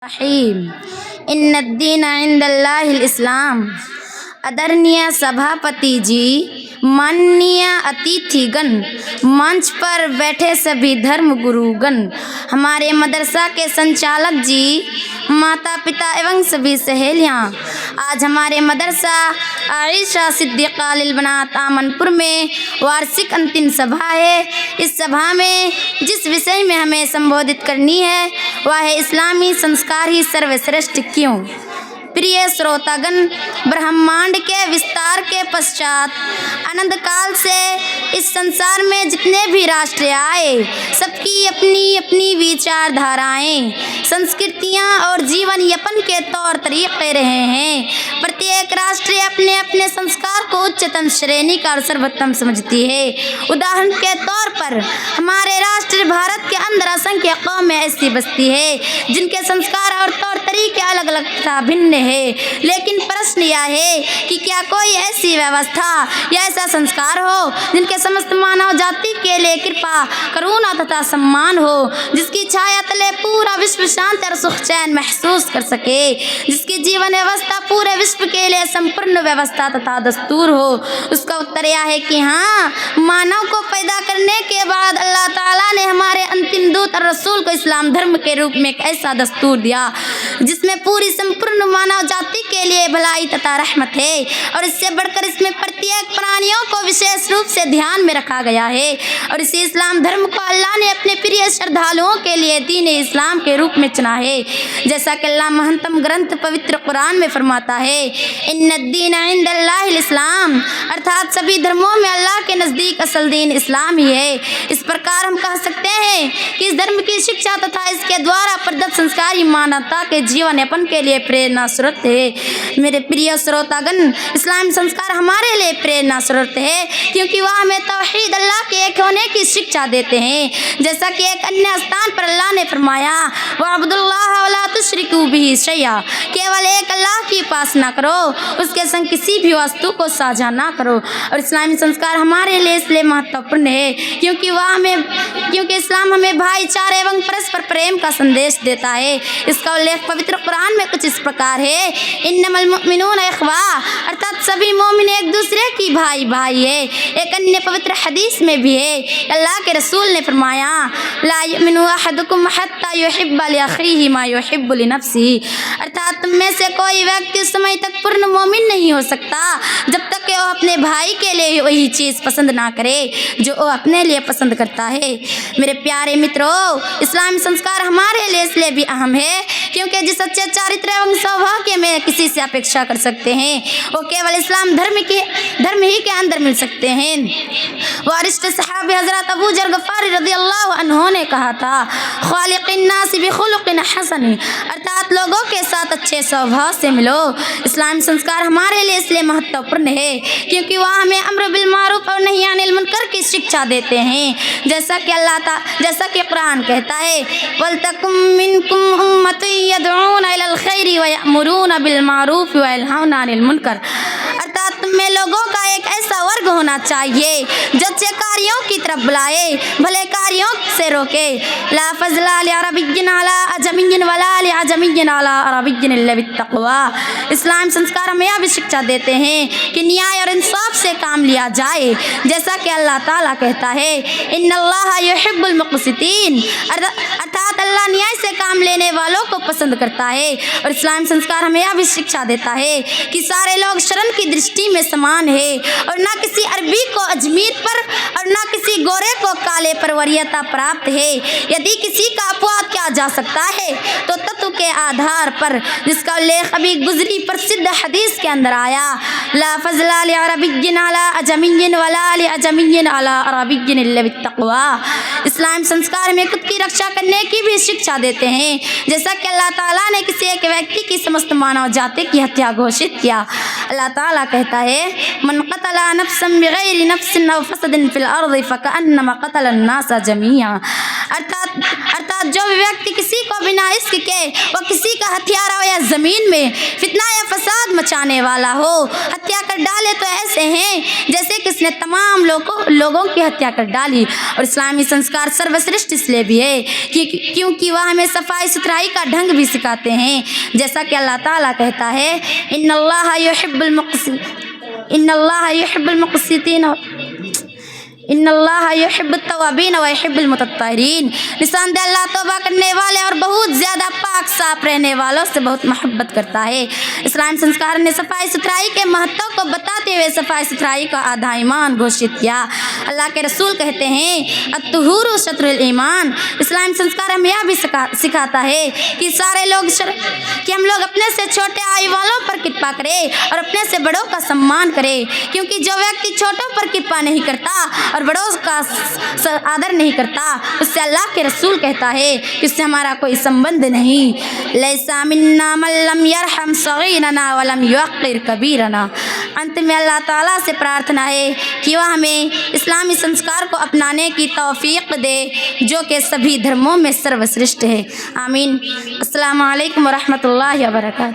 रहीम इन्नद्दीन इंदल्लाहिल इस्लाम। आदरणीय सभापति जी, माननीय अतिथिगण, मंच पर बैठे सभी धर्म गुरुगण, हमारे मदरसा के संचालक जी, माता पिता एवं सभी सहेलियाँ, आज हमारे मदरसा आयशा सिद्दीक़ा लिल बनात आमनपुर में वार्षिक अंतिम सभा है। इस सभा में जिस विषय में हमें संबोधित करनी है वह है इस्लामी संस्कार ही सर्वश्रेष्ठ क्यों। प्रिय श्रोतागण, ब्रह्मांड के विस्तार के पश्चात अनंत काल से इस संसार में जितने भी राष्ट्र आए, सबकी अपनी अपनी विचारधाराएं, संस्कृतियां और जीवन यापन के तौर तरीके रहे हैं। प्रत्येक राष्ट्र अपने अपने संस्कार को उच्चतम श्रेणी का और सर्वोत्तम समझती है। उदाहरण के तौर पर हमारे राष्ट्र भारत के अंदर असंख्य कौमें ऐसी बसती है जिनके संस्कार और तौर तरीके अलग अलग तथा भिन्न है। लेकिन प्रश्न यह है कि क्या कोई ऐसी व्यवस्था या ऐसा संस्कार हो जिनके समस्त मानव जाति के लिए कृपा, करुणा तथा सम्मान हो, जिसकी छाया तले पूरा विश्व शांति और सुख चैन महसूस कर सके, जिसकी जीवन व्यवस्था पूरे विश्व के लिए संपूर्ण व्यवस्था तथा दस्तूर हो। उसका उत्तर यह है कि हाँ, मानव को पैदा करने के बाद अल्लाह ताला ने हमारे अंतिम दूत और रसूल को इस्लाम धर्म के रूप में एक ऐसा दस्तूर दिया जिसमें पूरी संपूर्ण मानव जाति के लिए भलाई तथा रहमत है, और इससे बढ़कर इसमें प्रत्येक प्राणियों को विशेष रूप से ध्यान में रखा गया है। और इसी इस्लाम धर्म को अल्लाह ने अपने प्रिय श्रद्धालुओं के लिए दीन इस्लाम के रूप में चुना है। जैसा कि अल्लाह महंतम ग्रंथ पवित्र कुरान में फरमाता है, इन्नद्दीन इंदल्लाहिल इस्लाम, अर्थात सभी धर्मों में अल्लाह के नज़दीक असल दीन इस्लाम ही है। इस प्रकार हम कह सकते हैं कि इस धर्म की शिक्षा तथा इसके द्वारा प्रदत्त संस्कार ही मानवता के जीवन यापन के लिए प्रेरणा स्रोत है। मेरे प्रिय श्रोतागण, इस्लाम संस्कार हमारे लिए प्रेरणा स्रोत है क्योंकि वह हमें तौहीद अल्लाह के एक होने की शिक्षा देते हैं। जैसा कि एक अन्य स्थान पर अल्लाह ने फरमाया, वअब्दुल्लाह वला तुश्रिकू बिही शैया, केवल एक अल्लाह की उपासना करो, उसके संग किसी भी वस्तु को साझा ना करो। और इस्लामी संस्कार हमारे लिए इसलिए महत्वपूर्ण है क्योंकि इस्लाम हमें भाईचारे एवं परस्पर प्रेम का संदेश देता है। इसका उल्लेख पवित्र कुरान में कुछ इस प्रकार है, इन्नमल मुमिनून इख्वा, अर्थात सभी मोमिन एक दूसरे की भाई भाई है। एक अन्य पवित्र हदीस में भी है, अल्लाह के रसूल ने फरमाया, ला युमिनु अहदुकुम हत्ता युहिब्बा लिअखीही मा युहिब्बु लिनफ्सिही, अर्थात तुम में से कोई व्यक्ति उस समय तक पूर्ण मोमिन नहीं हो सकता जब तक कि वो अपने भाई के लिए वही चीज़ पसंद ना करे जो वो अपने लिए पसंद करता है। मेरे प्यारे मित्रों, इस्लामी संस्कार हमारे लिए इसलिए भी अहम है क्योंकि जिस अच्छे चारित्र एवं सौभाग्य में किसी से अपेक्षा कर सकते हैं वो केवल इस्लाम धर्म ही के अंदर मिल सकते हैं। वरिष्ठ सहाबी हज़रत अबू जर गफ़ारी रज़ियल्लाहु अन्हु ने कहा था, खालिक़िन नास बिखुलुक़िन हसन, अर्थात लोगों के साथ अच्छे स्वभाव से मिलो। इस्लामी संस्कार हमारे लिए इसलिए महत्वपूर्ण है क्योंकि वह हमें अम्र बिल मारूफ और नही अनिल मुनकर की शिक्षा देते हैं। जैसा कि कुरान कहता है, वलतकुम मिनकुम उम्मतुन यदऊना इलल खैरि व यअमुरूना बिल मारूफ व यनहौना अनिल मुनकर, अर्थात तुम में लोगों का एक ऐसा वर्ग होना चाहिए जो अच्छे कार्यों की तरफ बुलाए, भले कार्यों से रोके। ला फज़ला लि अरबिय्यिन अला अजमिय्यिन वला लि अजमिय्यिन अला अरबिय्यिन इल्ला बित्तक़वा। इस्लाम संस्कार हमें यह भी शिक्षा देते हैं कि न्याय और इंसाफ से काम लिया जाए। जैसा कि अल्लाह ताला कहता है, इन्नल्लाह युहिब्बुल मुक़सितीन, अर्थात अल्लाह न्याय से काम लेने वालों को पसंद करता है। और इस्लाम संस्कार हमें यह भी शिक्षा देता है कि सारे लोग शर्म की दृष्टि में समान है और ना किसी अरबी को अजमीर पर और ना किसी गोरे को काले पर वरीयता प्राप्त है। यदि किसी का अपवाद किया जा सकता है तो तत्व के आधार पर, जिसका उल्लेख अभी गुजरी प्रसिद्ध हदीस के अंदर आया, ला फज़ला लि अरबिय्यिन अला अजमिय्यिन वला लि अजमिय्यिन अला अरबिय्यिन इल्ला बित्तक़वा। इस्लाम संस्कार में खुद की रक्षा करने की भी शिक्षा देते हैं। जैसा कि अल्लाह ताला ने किसी एक व्यक्ति की समस्त मानव जाति की हत्या घोषित किया। अल्लाह ताला कहता है, मन क़तला नफ्सन बिग़ैरि नफ्सिन अव फ़सदिन फ़िल अर्ज़ि फ़कअन्नमा क़तलन नास जमीआ, अर्थात साथ जो भी व्यक्ति किसी को बिना इश्क के वो किसी का हथियारा हो या ज़मीन में फितना या फसाद मचाने वाला हो, हत्या कर डाले तो ऐसे हैं जैसे कि इसने तमाम लोगों की हत्या कर डाली। और इस्लामी संस्कार सर्वश्रेष्ठ इसलिए भी है कि क्योंकि वह हमें सफाई सुथराई का ढंग भी सिखाते हैं। जैसा कि अल्लाह ताला कहता है, इन्नल्लाह युहिब्बुल मुक़सितीन इन्नल्लाह युहिब्बुत तव्वाबीन व युहिब्बुल मुतत्तहिरीन। निस्संदेह अल्लाह तौबा करने वाले और बहुत ज़्यादा पाक साफ रहने वालों से बहुत मोहब्बत करता है। इस्लाम संस्कार ने सफाई सुथराई के महत्व को बताते हुए सफाई सुथराई का आधा ईमान घोषित किया। अल्लाह के रसूल कहते हैं, अत्तहुरु शत्रुल ईमान। इस्लाम संस्कार हमें यह भी सिखाता है कि हम लोग अपने से छोटे आयु वालों पर कृपा करें और अपने से बड़ों का सम्मान करें, क्योंकि जो व्यक्ति छोटों पर कृपा नहीं करता और बड़ों का आदर नहीं करता उससे अल्लाह के रसूल कहता है कि उससे हमारा कोई संबंध नहीं। लैसा मिन्ना मन लम यरहम सगीरना व लम युक़्क़िर कबीरना। अंत में अल्लाह ताला से प्रार्थना है कि वह हमें इस्लामी संस्कार को अपनाने की तौफीक दे जो कि सभी धर्मों में सर्वश्रेष्ठ है। आमीन। अस्सलामु अलैकुम व रहमतुल्लाहि व बरकातहू।